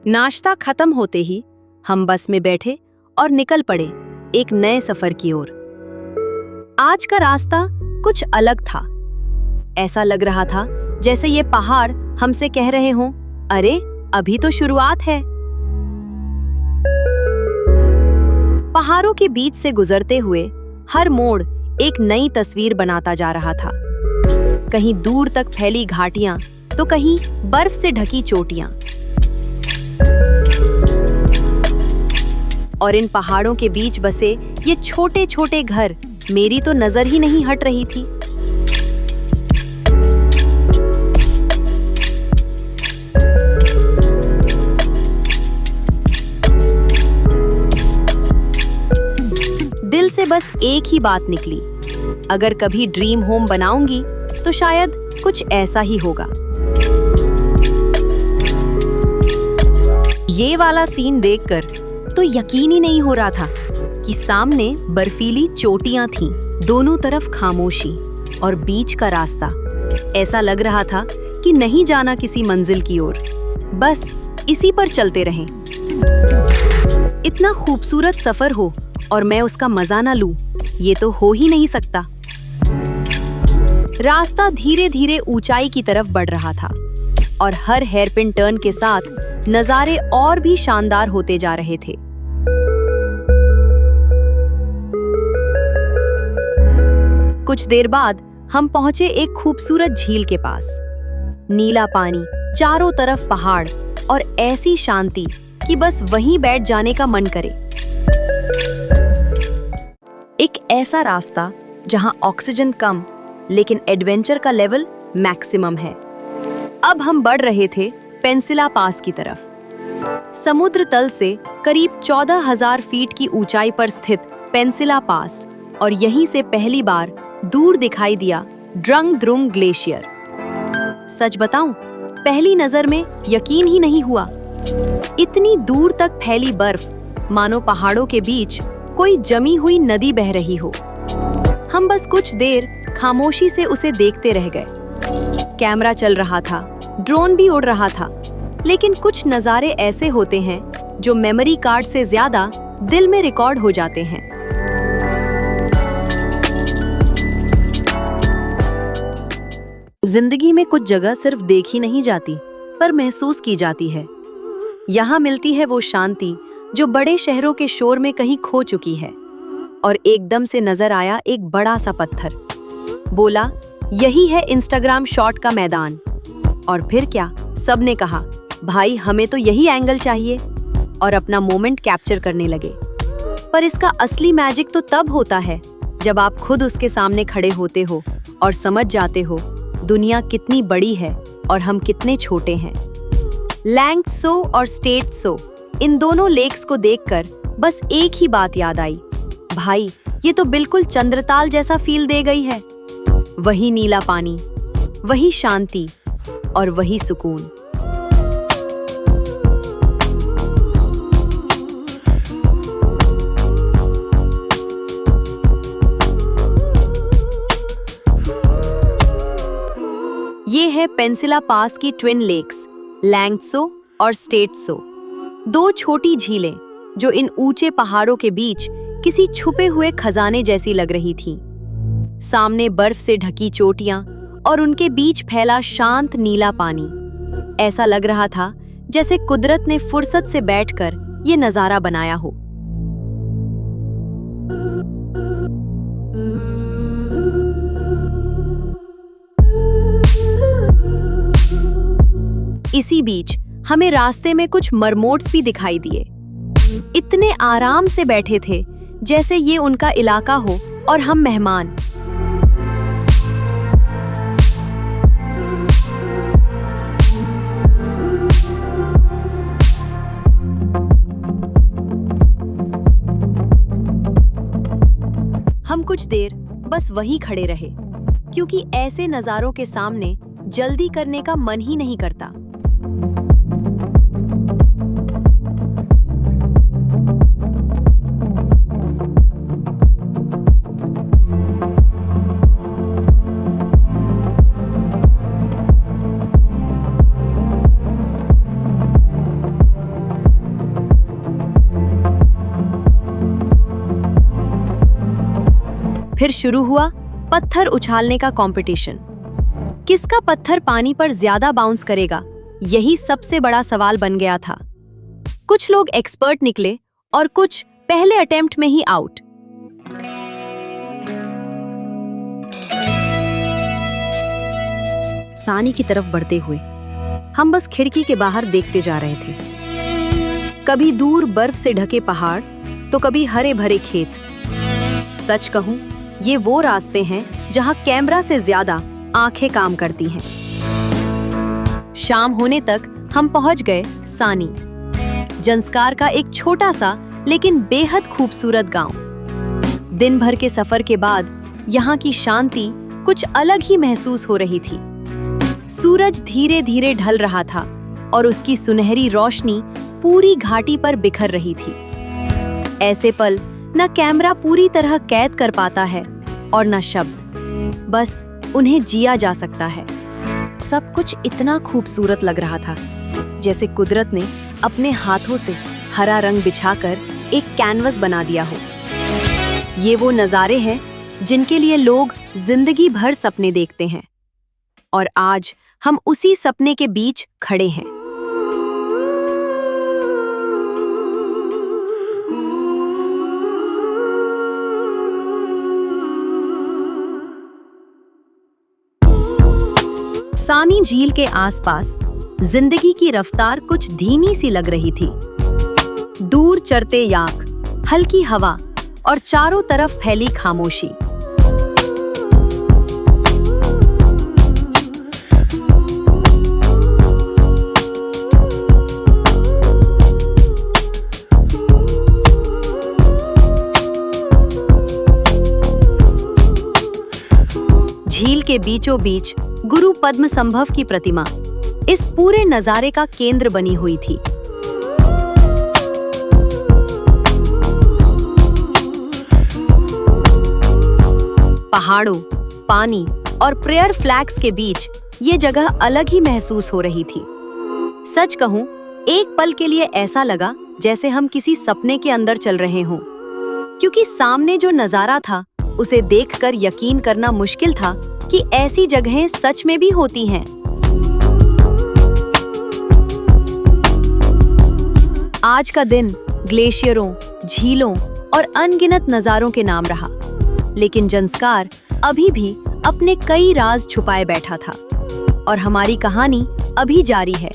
नाश्ता खत्म होते ही हम बस में बैठे और निकल पड़े एक नए सफर की ओर। आज का रास्ता कुछ अलग था। ऐसा लग रहा था जैसे ये पहाड़ हमसे कह रहे हों, अरे अभी तो शुरुआत है। पहाड़ों के बीच से गुजरते हुए हर मोड़ एक नई तस्वीर बनाता जा रहा था। कहीं दूर तक फैली घाटियां तो कहीं बर्फ से ढकी चोटियां। और इन पहाड़ों के बीच बसे ये छोटे छोटे घर मेरी तो नजर ही नहीं हट रही थी। दिल से बस एक ही बात निकली, अगर कभी ड्रीम होम बनाऊंगी तो शायद कुछ ऐसा ही होगा। ये वाला सीन देखकर तो यकीन ही नहीं हो रहा था कि सामने बर्फीली चोटियां थीं, दोनों तरफ खामोशी और बीच का रास्ता। ऐसा लग रहा था कि नहीं जाना किसी मंजिल की ओर, बस इसी पर चलते रहें। इतना खूबसूरत सफर हो और मैं उसका मजा ना लूं, ये तो हो ही नहीं सकता। रास्ता धीरे धीरे ऊंचाई की तरफ बढ़ रहा था और हर हेयरपिन टर्न के साथ नजारे और भी शानदार होते जा रहे थे। कुछ देर बाद हम पहुंचे एक खूबसूरत झील के पास। नीला पानी, चारों तरफ पहाड़ और ऐसी शांति कि बस वहीं बैठ जाने का मन करे। एक ऐसा रास्ता जहां ऑक्सीजन कम लेकिन एडवेंचर का लेवल मैक्सिमम है। अब हम बढ़ रहे थे पेंसिला पास की तरफ। समुद्र तल से करीब 14,000 फीट की ऊंचाई पर स्थित पेंसिला पास, और यहीं से पहली बार दूर दिखाई दिया ड्रंग द्रुंग ग्लेशियर। सच बताऊं, पहली नजर में यकीन ही नहीं हुआ। इतनी दूर तक फैली बर्फ, मानो पहाड़ों के बीच कोई जमी हुई नदी बह रही हो। हम बस कुछ देर खामोशी से उसे देखते रह गए। कैमरा चल रहा था, ड्रोन भी उड़ रहा था, लेकिन कुछ नज़ारे ऐसे होते हैं जो मेमोरी कार्ड से ज्यादा दिल में रिकॉर्ड हो जाते हैं। जिंदगी में कुछ जगह सिर्फ देखी नहीं जाती, पर महसूस की जाती है। यहाँ मिलती है वो शांति जो बड़े शहरों के शोर में कहीं खो चुकी है। और एकदम से नजर आया एक बड़ा सा पत्थर। बोला, यही है इंस्टाग्राम शॉट का मैदान। और फिर क्या, सबने कहा, भाई हमें तो यही एंगल चाहिए, और अपना मोमेंट कैप्चर करने लगे। पर इसका असली मैजिक तो तब होता है जब आप खुद उसके सामने खड़े होते हो और समझ जाते हो दुनिया कितनी बड़ी है और हम कितने छोटे हैं। लैंग त्सो और स्टेट त्सो, इन दोनों लेक्स को देखकर बस एक ही बात याद आई, भाई ये तो बिल्कुल चंद्रताल जैसा फील दे गई है। वही नीला पानी, वही शांति और वही सुकून। ये है पेंसिला पास की ट्विन लेक्स, लैंग त्सो और स्टेट त्सो। दो छोटी झीलें जो इन ऊंचे पहाड़ों के बीच किसी छुपे हुए खजाने जैसी लग रही थीं। सामने बर्फ से ढकी चोटियां और उनके बीच फैला शांत नीला पानी। ऐसा लग रहा था जैसे कुदरत ने फुर्सत से बैठकर ये नजारा बनाया हो। इसी बीच हमें रास्ते में कुछ मरमोट्स भी दिखाई दिए। इतने आराम से बैठे थे जैसे ये उनका इलाका हो और हम मेहमान। हम कुछ देर बस वहीं खड़े रहे, क्योंकि ऐसे नज़ारों के सामने जल्दी करने का मन ही नहीं करता। फिर शुरू हुआ पत्थर उछालने का कंपटीशन। किसका पत्थर पानी पर ज्यादा बाउंस करेगा, यही सबसे बड़ा सवाल बन गया था। कुछ लोग एक्सपर्ट निकले और कुछ पहले अटेम्प्ट में ही आउट। सानी की तरफ बढ़ते हुए हम बस खिड़की के बाहर देखते जा रहे थे। कभी दूर बर्फ से ढके पहाड़ तो कभी हरे भरे खेत। सच कहूं, ये वो रास्ते हैं जहां कैमरा से ज्यादा आंखें काम करती हैं। शाम होने तक हम पहुंच गए सानी, जंस्कार का एक छोटा सा लेकिन बेहद खूबसूरत गांव। दिन भर के सफर के बाद यहाँ की शांति कुछ अलग ही महसूस हो रही थी। सूरज धीरे धीरे ढल रहा था और उसकी सुनहरी रोशनी पूरी घाटी पर बिखर रही थी। ऐसे पल न कैमरा पूरी तरह कैद कर पाता है और न शब्द, बस उन्हें जिया जा सकता है। सब कुछ इतना खूबसूरत लग रहा था, जैसे कुदरत ने अपने हाथों से हरा रंग बिछाकर एक कैनवस बना दिया हो। ये वो नज़ारे हैं जिनके लिए लोग जिंदगी भर सपने देखते हैं, और आज हम उसी सपने के बीच खड़े हैं। सानी झील के आसपास जिंदगी की रफ्तार कुछ धीमी सी लग रही थी। दूर चरते याक, हल्की हवा और चारों तरफ फैली खामोशी। झील के बीचों बीच गुरु पद्म संभव की प्रतिमा इस पूरे नजारे का केंद्र बनी हुई थी। पहाड़ों, पानी और प्रेयर फ्लैग्स के बीच ये जगह अलग ही महसूस हो रही थी। सच कहूं, एक पल के लिए ऐसा लगा जैसे हम किसी सपने के अंदर चल रहे हों, क्योंकि सामने जो नजारा था उसे देखकर यकीन करना मुश्किल था कि ऐसी जगहें सच में भी होती हैं। आज का दिन ग्लेशियरों, झीलों और अनगिनत नज़ारों के नाम रहा, लेकिन जंस्कार अभी भी अपने कई राज छुपाए बैठा था, और हमारी कहानी अभी जारी है।